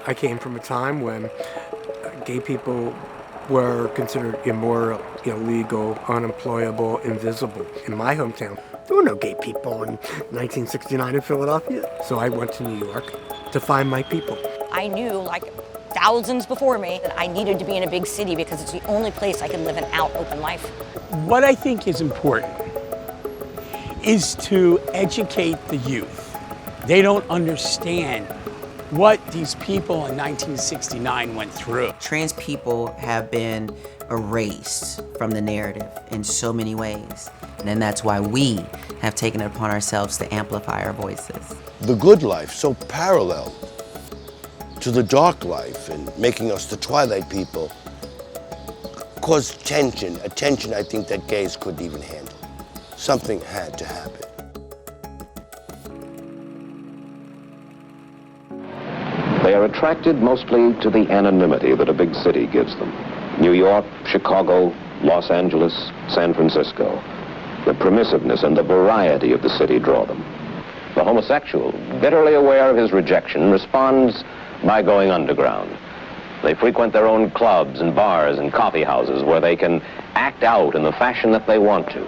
I came from a time when gay people were considered immoral, illegal, unemployable, invisible. In my hometown, there were no gay people in 1969 in Philadelphia. So I went to New York to find my people. I knew, like thousands before me, that I needed to be in a big city because it's the only place I could live an out, open life. What I think is important is to educate the youth. They don't understand what these people in 1969 went through. Trans people have been erased from the narrative in so many ways. And then that's why we have taken it upon ourselves to amplify our voices. The good life, so parallel to the dark life and making us the twilight people, caused tension, a tension I think that gays couldn't even handle. Something had to happen. They are attracted mostly to the anonymity that a big city gives them. New York, Chicago, Los Angeles, San Francisco. The permissiveness and the variety of the city draw them. The homosexual, bitterly aware of his rejection, responds by going underground. They frequent their own clubs and bars and coffee houses where they can act out in the fashion that they want to,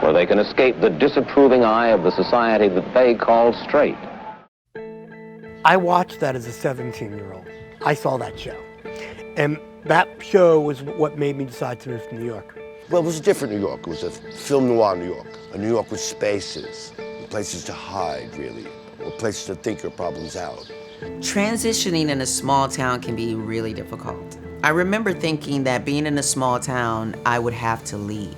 where they can escape the disapproving eye of the society that they call straight. I watched that as a 17-year-old. I saw that show. And that show was what made me decide to move to New York. Well, it was a different New York. It was a film noir New York. A New York with spaces, places to hide, really, or places to think your problems out. Transitioning in a small town can be really difficult. I remember thinking that being in a small town, I would have to leave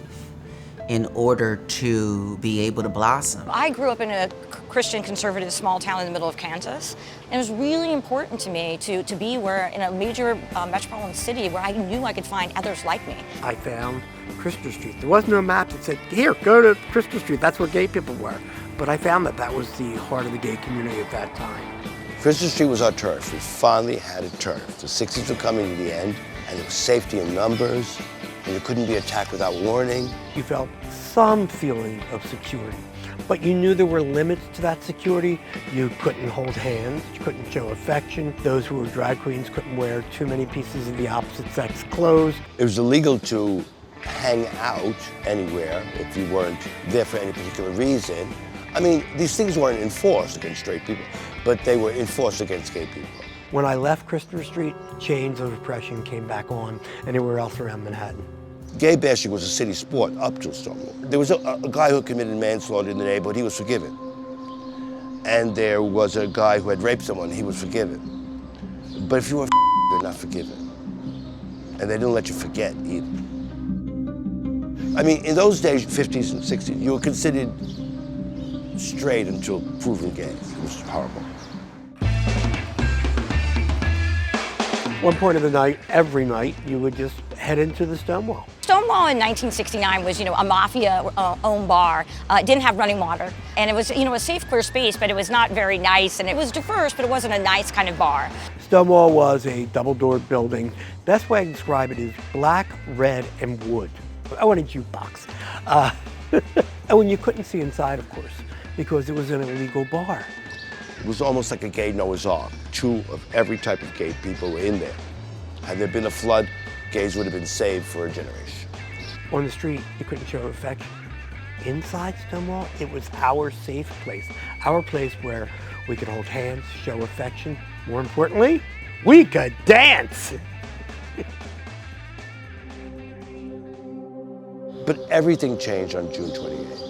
in order to be able to blossom. I grew up in a Christian conservative small town in the middle of Kansas. And it was really important to me to be in a major metropolitan city where I knew I could find others like me. I found Christopher Street. There was no map that said, here, go to Christopher Street, that's where gay people were. But I found that was the heart of the gay community at that time. Christopher Street was our turf. We finally had a turf. The 60s were coming to the end, and there was safety in numbers, and you couldn't be attacked without warning. You felt some feeling of security, but you knew there were limits to that security. You couldn't hold hands, you couldn't show affection. Those who were drag queens couldn't wear too many pieces of the opposite sex clothes. It was illegal to hang out anywhere if you weren't there for any particular reason. I mean, these things weren't enforced against straight people, but they were enforced against gay people. When I left Christopher Street, chains of oppression came back on anywhere else around Manhattan. Gay bashing was a city sport up to Stonewall. There was a guy who committed manslaughter in the neighborhood, he was forgiven. And there was a guy who had raped someone, he was forgiven. But if you were you're not forgiven. And they didn't let you forget either. I mean, in those days, 50s and 60s, you were considered straight until proven gay. It was horrible. One point of the night, every night, you would just head into the Stonewall. Stonewall in 1969 was, a mafia-owned bar. It didn't have running water, and it was, a safe, clear space, but it was not very nice, and it was diverse, but it wasn't a nice kind of bar. Stonewall was a double-doored building. Best way I describe it is black, red, and wood. I want a jukebox. And when you couldn't see inside, of course, because it was an illegal bar. It was almost like a gay Noah's Ark. Two of every type of gay people were in there. Had there been a flood, gays would have been saved for a generation. On the street, you couldn't show affection. Inside Stonewall, it was our safe place. Our place where we could hold hands, show affection. More importantly, we could dance. But everything changed on June 28th.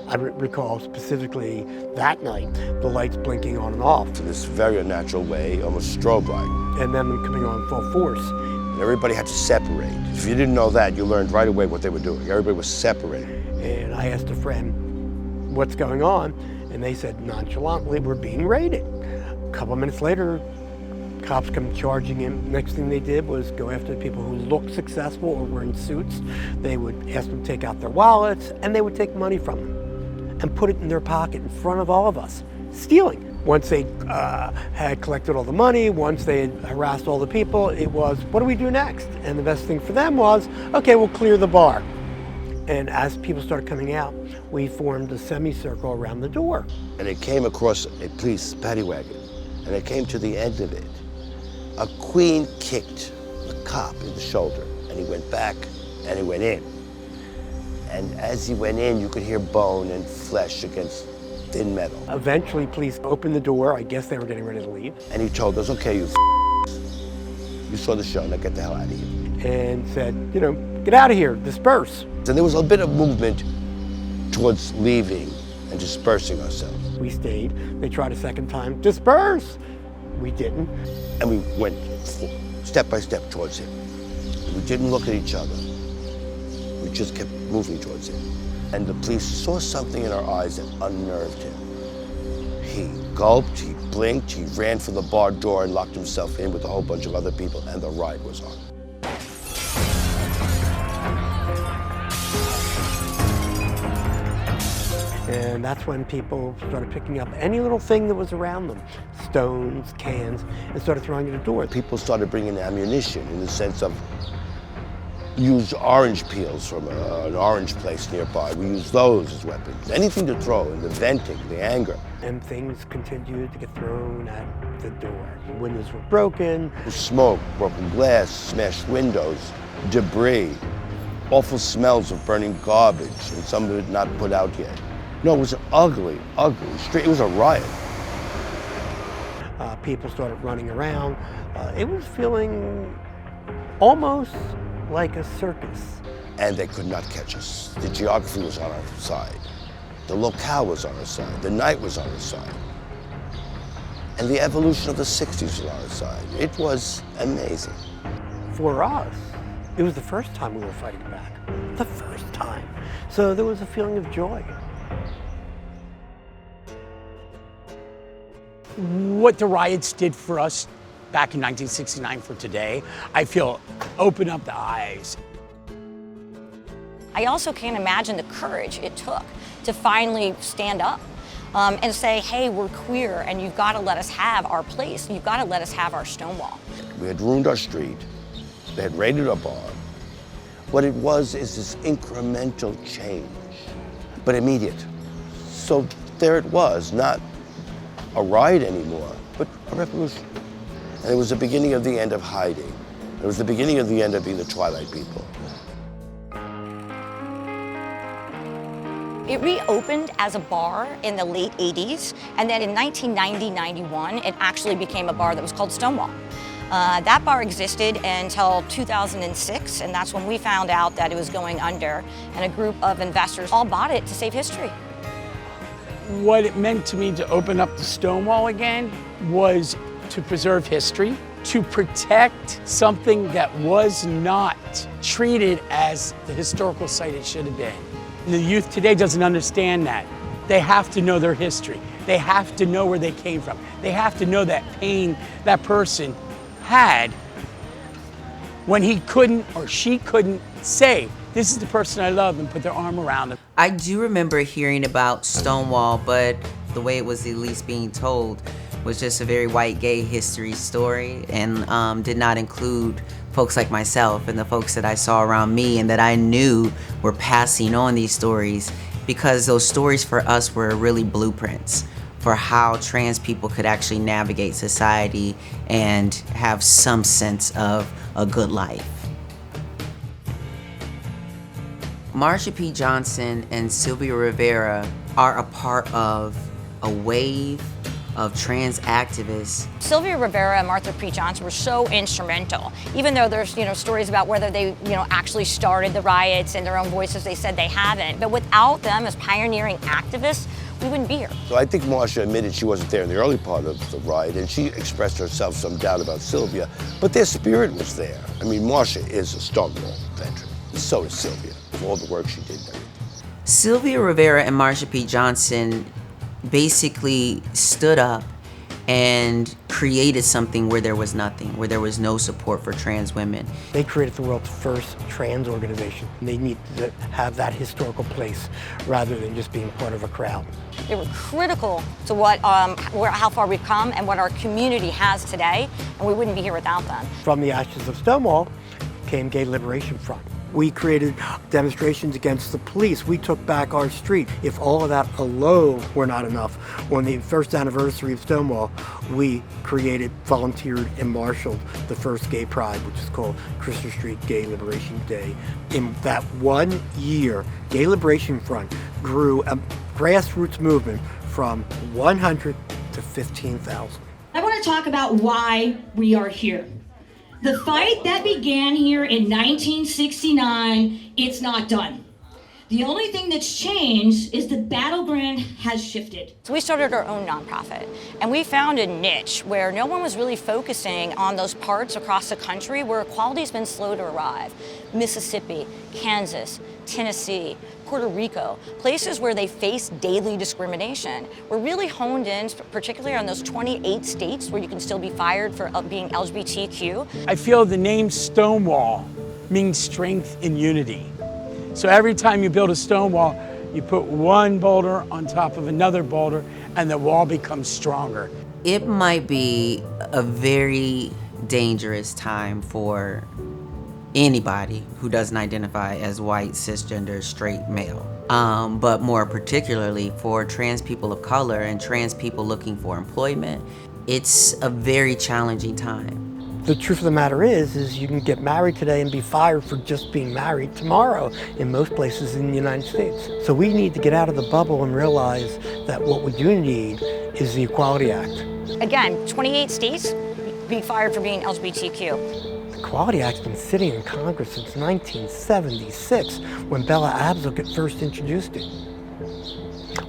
I recall specifically that night, the lights blinking on and off. In this very unnatural way, almost strobe light. And then them coming on full force. And everybody had to separate. If you didn't know that, you learned right away what they were doing. Everybody was separated. And I asked a friend, what's going on? And they said, nonchalantly, we're being raided. A couple of minutes later, cops come charging in. Next thing they did was go after the people who looked successful or were in suits. They would ask them to take out their wallets, and they would take money from them and put it in their pocket in front of all of us, stealing. Once they had collected all the money, once they had harassed all the people, it was, what do we do next? And the best thing for them was, okay, we'll clear the bar. And as people started coming out, we formed a semicircle around the door. And it came across a police paddy wagon, and it came to the end of it. A queen kicked the cop in the shoulder, and he went back, and he went in. And as he went in, you could hear bone and flesh against thin metal. Eventually, police opened the door. I guess they were getting ready to leave. And he told us, okay, you saw the show, now get the hell out of here. And said, you know, get out of here, disperse. And there was a bit of movement towards leaving and dispersing ourselves. We stayed. They tried a second time, disperse. We didn't. And we went step by step towards him. We didn't look at each other. We just kept moving towards him. And the police saw something in our eyes that unnerved him. He gulped, he blinked, he ran for the bar door and locked himself in with a whole bunch of other people, and the riot was on. And that's when people started picking up any little thing that was around them, stones, cans, and started throwing it at the door. People started bringing ammunition in the sense of used orange peels from an orange place nearby. We used those as weapons. Anything to throw, and the venting, the anger. And things continued to get thrown at the door. Windows were broken. Smoke, broken glass, smashed windows, debris, awful smells of burning garbage, and some of it not put out yet. No, it was an ugly, ugly street. It was a riot. People started running around. It was feeling almost like a circus. And they could not catch us. The geography was on our side. The locale was on our side. The night was on our side. And the evolution of the 60s was on our side. It was amazing. For us, it was the first time we were fighting back. The first time. So there was a feeling of joy. What the riots did for us back in 1969 for today, I feel opened up the eyes. I also can't imagine the courage it took to finally stand up and say, hey, we're queer and you've got to let us have our place. You've got to let us have our Stonewall. We had ruined our street. They had raided our bar. What it was is this incremental change, but immediate. So there it was, not a riot anymore, but a revolution. And it was the beginning of the end of hiding. It was the beginning of the end of being the Twilight people. It reopened as a bar in the late 80s, and then in 1990-91, it actually became a bar that was called Stonewall. That bar existed until 2006, and that's when we found out that it was going under, and a group of investors all bought it to save history. What it meant to me to open up the Stonewall again was to preserve history, to protect something that was not treated as the historical site it should have been. And the youth today doesn't understand that. They have to know their history. They have to know where they came from. They have to know that pain that person had when he couldn't or she couldn't say, this is the person I love, and put their arm around them. I do remember hearing about Stonewall, but the way it was at least being told was just a very white gay history story, and did not include folks like myself and the folks that I saw around me and that I knew were passing on these stories, because those stories for us were really blueprints for how trans people could actually navigate society and have some sense of a good life. Marsha P. Johnson and Sylvia Rivera are a part of a wave of trans activists. Sylvia Rivera and Martha P. Johnson were so instrumental. Even though there's stories about whether they actually started the riots in their own voices, they said they haven't. But without them as pioneering activists, we wouldn't be here. So I think Marsha admitted she wasn't there in the early part of the riot, and she expressed herself some doubt about Sylvia, but their spirit was there. I mean, Marsha is a Stonewall veteran. So is Sylvia, with all the work she did and everything. Sylvia Rivera and Marsha P. Johnson basically stood up and created something where there was nothing, where there was no support for trans women. They created the world's first trans organization. They need to have that historical place rather than just being part of a crowd. They were critical to how far we've come and what our community has today, and we wouldn't be here without them. From the ashes of Stonewall came Gay Liberation Front. We created demonstrations against the police. We took back our street. If all of that alone were not enough, on the first anniversary of Stonewall, we created, volunteered, and marshaled the first gay pride, which is called Christopher Street Gay Liberation Day. In that 1 year, Gay Liberation Front grew a grassroots movement from 100 to 15,000. I want to talk about why we are here. The fight that began here in 1969, it's not done. The only thing that's changed is the battleground has shifted. So we started our own nonprofit, and we found a niche where no one was really focusing on those parts across the country where equality's been slow to arrive. Mississippi, Kansas, Tennessee, Puerto Rico, places where they face daily discrimination. We're really honed in, particularly on those 28 states where you can still be fired for being LGBTQ. I feel the name Stonewall means strength and unity. So every time you build a stone wall, you put one boulder on top of another boulder and the wall becomes stronger. It might be a very dangerous time for anybody who doesn't identify as white, cisgender, straight male. But more particularly for trans people of color and trans people looking for employment, it's a very challenging time. The truth of the matter is you can get married today and be fired for just being married tomorrow in most places in the United States. So we need to get out of the bubble and realize that what we do need is the Equality Act. Again, 28 states be fired for being LGBTQ. The Equality Act's been sitting in Congress since 1976 when Bella Abzug first introduced it.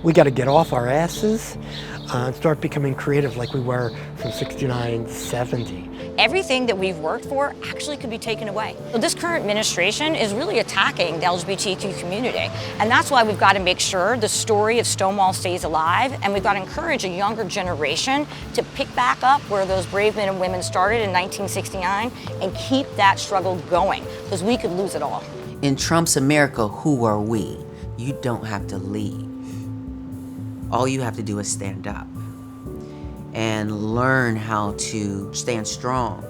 We got to get off our asses and start becoming creative like we were from 69 to 70. Everything that we've worked for actually could be taken away. So this current administration is really attacking the LGBTQ community. And that's why we've got to make sure the story of Stonewall stays alive, and we've got to encourage a younger generation to pick back up where those brave men and women started in 1969 and keep that struggle going, because we could lose it all. In Trump's America, who are we? You don't have to leave. All you have to do is stand up and learn how to stand strong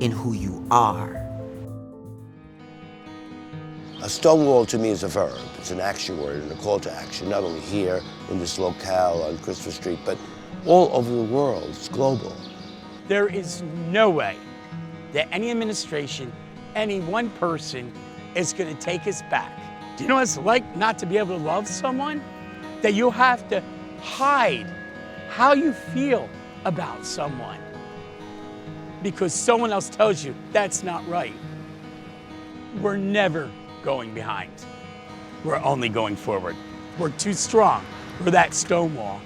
in who you are. A Stonewall to me is a verb. It's an action word and a call to action, not only here in this locale on Christopher Street, but all over the world. It's global. There is no way that any administration, any one person is going to take us back. Do you know what it's like not to be able to love someone? That you have to hide how you feel about someone because someone else tells you that's not right. We're never going behind. We're only going forward. We're too strong. We're that Stonewall.